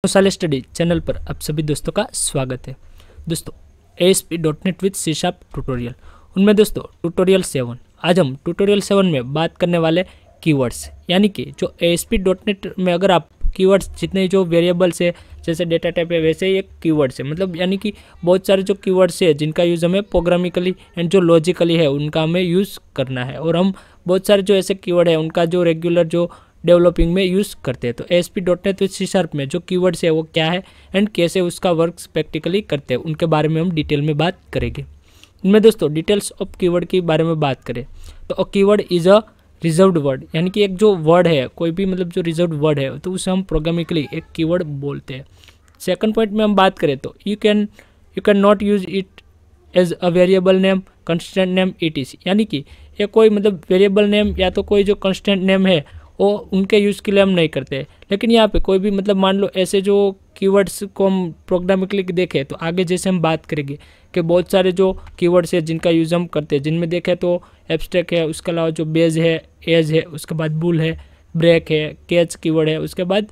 साले study channel पर आप सभी दोस्तों का स्वागत है। दोस्तों ASP.NET विद C# ट्यूटोरियल, उनमें दोस्तों ट्यूटोरियल 7। आज हम ट्यूटोरियल 7 में बात करने वाले कीवर्ड्स, यानी कि जो ASP.NET में अगर आप कीवर्ड्स जितने जो वेरिएबल्स है जैसे डेटा टाइप है वैसे ही एक कीवर्ड्स है, मतलब यानी कि बहुत सारे जो कीवर्ड्स है जिनका यूज़ हमें प्रोग्रामिकली एंड जो लॉजिकली है उनका हमें यूज़ करना है, और हम बहुत सारे जो ऐसे कीवर्ड है उनका जो रेगुलर जो डेवलपिंग में यूज़ करते हैं। तो ASP.NET विद C# में जो कीवर्ड्स है वो क्या है एंड कैसे उसका वर्क प्रैक्टिकली करते हैं उनके बारे में हम डिटेल में बात करेंगे। इनमें दोस्तों डिटेल्स ऑफ कीवर्ड के बारे में बात करें तो keyword is a reserved word, यानी कि एक जो वर्ड है कोई भी मतलब जो रिजर्व्ड वर्ड है तो उसे हम प्रोग्रामिकली एक कीवर्ड बोलते हैं। सेकंड पॉइंट में हम बात करें तो you can not use it as a variable name, constant name etc, यानी कि ये कोई मतलब वेरिएबल नेम या तो कोई जो कंस्टेंट नेम है वो उनके यूज़ के लिए हम नहीं करते। लेकिन यहाँ पे कोई भी मतलब मान लो ऐसे जो कीवर्ड्स को हम प्रोग्रामिकली देखें तो आगे जैसे हम बात करेंगे कि बहुत सारे जो कीवर्ड्स है जिनका यूज़ हम करते हैं, जिनमें देखें तो एब्स्ट्रैक्ट है, उसके अलावा जो बेज है, एज है, उसके बाद बुल है, ब्रेक है, कैच कीवर्ड है, उसके बाद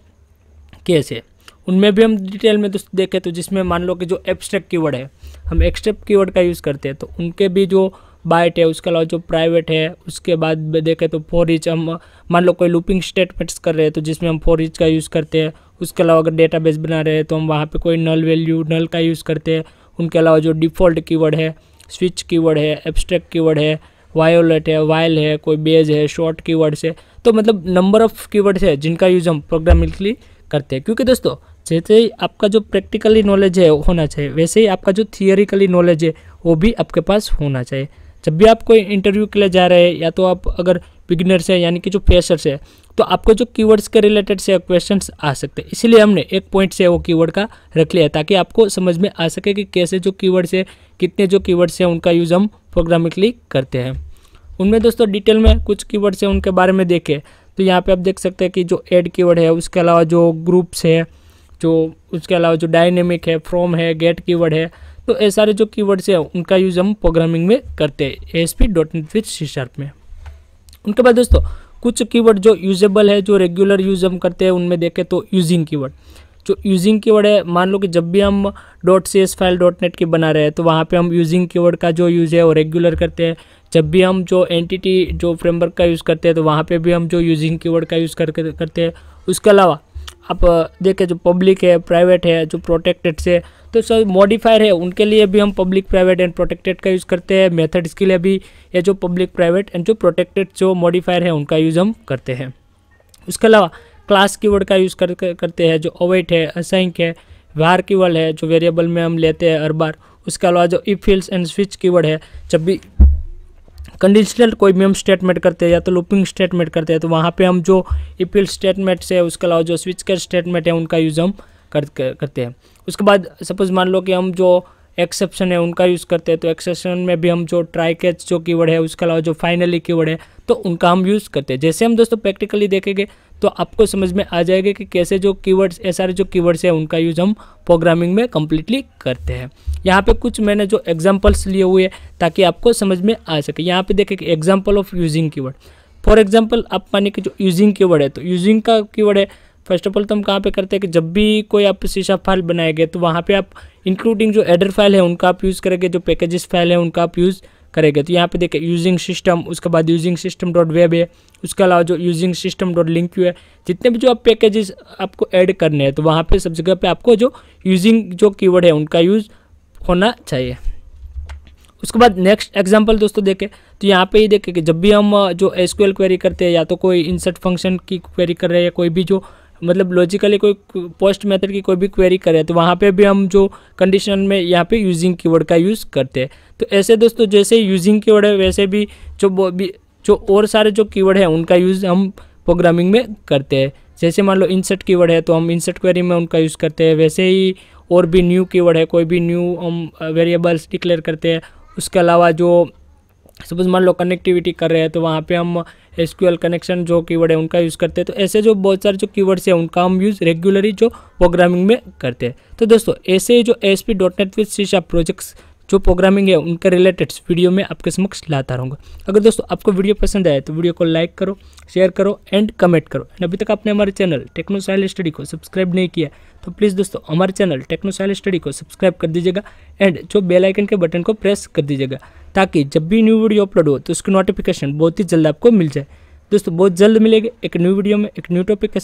केस है। उनमें भी हम डिटेल में दोस्तों देखें तो जिसमें मान लो कि जो एब्स्ट्रैक्ट कीवर्ड है हम एक्सेप्ट कीवर्ड का यूज़ करते हैं तो उनके भी जो बाइट है, उसके अलावा जो प्राइवेट है, उसके बाद देखें तो फॉर ईच हम मान लो कोई लूपिंग स्टेटमेंट्स कर रहे हैं तो जिसमें हम फॉर ईच का यूज़ करते हैं। उसके अलावा अगर डेटाबेस बना रहे हैं तो हम वहाँ पे कोई नल वैल्यू नल का यूज़ करते हैं। उनके अलावा जो डिफ़ॉल्ट कीवर्ड है, स्विच कीवर्ड है, एब्स्ट्रैक्ट कीवर्ड है, वायोलेट है, वाइल है, कोई बेज है, शॉर्ट कीवर्ड्स है, तो मतलब नंबर ऑफ कीवर्ड्स है जिनका यूज़ हम प्रोग्रामिकली करते हैं। क्योंकि दोस्तों जैसे ही आपका जो प्रैक्टिकली नॉलेज है होना चाहिए वैसे ही आपका जो थियोरिकली नॉलेज है वो भी आपके पास होना चाहिए। जब भी आप कोई इंटरव्यू के लिए जा रहे हैं या तो आप अगर बिगिनर्स है यानी कि जो फ्रेशर्स है तो आपको जो कीवर्ड्स के रिलेटेड से क्वेश्चंस आ सकते हैं, इसीलिए हमने एक पॉइंट से वो कीवर्ड का रख लिया ताकि आपको समझ में आ सके कि कैसे जो कीवर्ड्स है कितने जो कीवर्ड्स है उनका यूज़ हम प्रोग्रामिकली करते हैं। उनमें दोस्तों डिटेल में कुछ कीवर्ड्स है उनके बारे में देखें तो यहाँ पे आप देख सकते हैं कि जो ऐड कीवर्ड है, उसके अलावा जो ग्रुप्स है, जो उसके अलावा जो डायनेमिक है, फ्रॉम है, गेट कीवर्ड है, तो ये सारे जो कीवर्ड्स है उनका यूज़ हम प्रोग्रामिंग में करते हैं ASP.NET विद C# में। उनके बाद दोस्तों कुछ कीवर्ड जो यूजेबल है, जो रेगुलर यूज़ हम करते हैं, उनमें देखें तो यूजिंग कीवर्ड। जो यूजिंग कीवर्ड है, मान लो कि जब भी हम .cs फाइल .NET की बना रहे हैं तो वहाँ पे हम यूजिंग कीवर्ड का जो यूज़ है वो रेगुलर करते हैं। जब भी हम जो एंटिटी जो फ्रेमवर्क का यूज़ करते हैं तो वहाँ पे भी हम जो यूजिंग कीवर्ड का यूज़ करते हैं। उसके अलावा आप देखें जो पब्लिक है, प्राइवेट है, जो प्रोटेक्टेड से तो सब मॉडिफायर है उनके लिए भी हम पब्लिक, प्राइवेट एंड प्रोटेक्टेड का यूज़ करते हैं। मेथड्स के लिए भी ये जो पब्लिक, प्राइवेट एंड जो प्रोटेक्टेड जो मॉडिफायर है उनका यूज़ हम करते हैं। उसके अलावा क्लास कीवर्ड का यूज़ करते हैं, जो अवेट है, असाइन है, वार कीवर्ड है जो वेरिएबल में हम लेते हैं हर बार। उसके अलावा जो if else and switch keyword है, जब भी कंडीशनल कोई भी हम स्टेटमेंट करते हैं या तो लूपिंग स्टेटमेंट करते हैं तो वहाँ पे हम जो इफ एल्स स्टेटमेंट्स है, उसके अलावा जो स्विच के स्टेटमेंट है उनका यूज़ हम करते हैं। उसके बाद सपोज मान लो कि हम जो एक्सेप्शन है उनका यूज़ करते हैं तो एक्सेप्शन में भी हम जो ट्राई कैच जो कीवर्ड है, उसके अलावा जो फाइनली कीवर्ड है तो उनका हम यूज़ करते हैं। जैसे हम दोस्तों प्रैक्टिकली देखेंगे तो आपको समझ में आ जाएगा कि कैसे जो कीवर्ड्स, ये सारे जो कीवर्ड्स है उनका यूज़ हम प्रोग्रामिंग में कम्प्लीटली करते हैं। यहाँ पे कुछ मैंने जो एग्जांपल्स लिए हुए हैं ताकि आपको समझ में आ सके। यहाँ पे देखें example of using keyword. For example आप मानिए कि जो यूजिंग कीवर्ड है तो यूजिंग का कीवर्ड है, फर्स्ट ऑफ ऑल तो हम कहाँ पे करते हैं कि जब भी कोई आप C# फाइल बनाएंगे तो वहाँ पे आप इंक्लूडिंग जो एडर फाइल है उनका आप यूज़ करेंगे, जो पैकेजेस फाइल है उनका आप यूज़ करेंगे। तो यहाँ पे देखिए यूजिंग सिस्टम, उसके बाद यूजिंग सिस्टम .web है, उसके अलावा जो यूजिंग सिस्टम .link है, जितने भी जो आप पैकेजेस आपको ऐड करने हैं तो वहाँ पे सब जगह पे आपको जो यूजिंग जो कीवर्ड है उनका यूज़ होना चाहिए। उसके बाद नेक्स्ट एग्जांपल दोस्तों देखें तो यहाँ पे ही देखें कि जब भी हम जो SQL क्वेरी करते हैं या तो कोई इंसर्ट फंक्शन की क्वेरी कर रहे हैं, कोई भी जो मतलब लॉजिकली कोई पोस्ट मेथड की कोई भी क्वेरी करें तो वहाँ पे भी हम जो कंडीशन में यहाँ पे यूजिंग कीवर्ड का यूज़ करते हैं। तो ऐसे दोस्तों जैसे यूजिंग कीवर्ड है वैसे भी जो और सारे जो कीवर्ड है उनका यूज़ हम प्रोग्रामिंग में करते हैं। जैसे मान लो इंसर्ट कीवर्ड है तो हम इंसर्ट क्वेरी में उनका यूज़ करते हैं, वैसे ही और भी न्यू कीवर्ड है, कोई भी न्यू हम वेरिएबल्स डिक्लेयर करते हैं। उसके अलावा जो सपोज मान लो कनेक्टिविटी कर रहे हैं तो वहाँ पे हम SQL कनेक्शन जो कीवर्ड है उनका यूज़ करते हैं। तो ऐसे जो बहुत सारे जो कीवर्ड्स है उनका हम यूज़ रेगुलरली जो प्रोग्रामिंग में करते हैं। तो दोस्तों ऐसे जो ASP.NET विद C# प्रोजेक्ट्स जो प्रोग्रामिंग है उनके रिलेटेड वीडियो में आपके समक्ष लाता रहूँगा। अगर दोस्तों आपको वीडियो पसंद आए तो वीडियो को लाइक करो, शेयर करो एंड कमेंट करो। अभी तक आपने हमारे चैनल टेक्नो साइल स्टडी को सब्सक्राइब नहीं किया तो प्लीज़ दोस्तों हमारे चैनल टेक्नो स्टाइलिश स्टडी को सब्सक्राइब कर दीजिएगा एंड जो बेल आइकन के बटन को प्रेस कर दीजिएगा, ताकि जब भी न्यू वीडियो अपलोड हो तो उसकी नोटिफिकेशन बहुत ही जल्द आपको मिल जाए। दोस्तों बहुत जल्द मिलेंगे एक न्यू वीडियो में एक न्यू टॉपिक के साथ।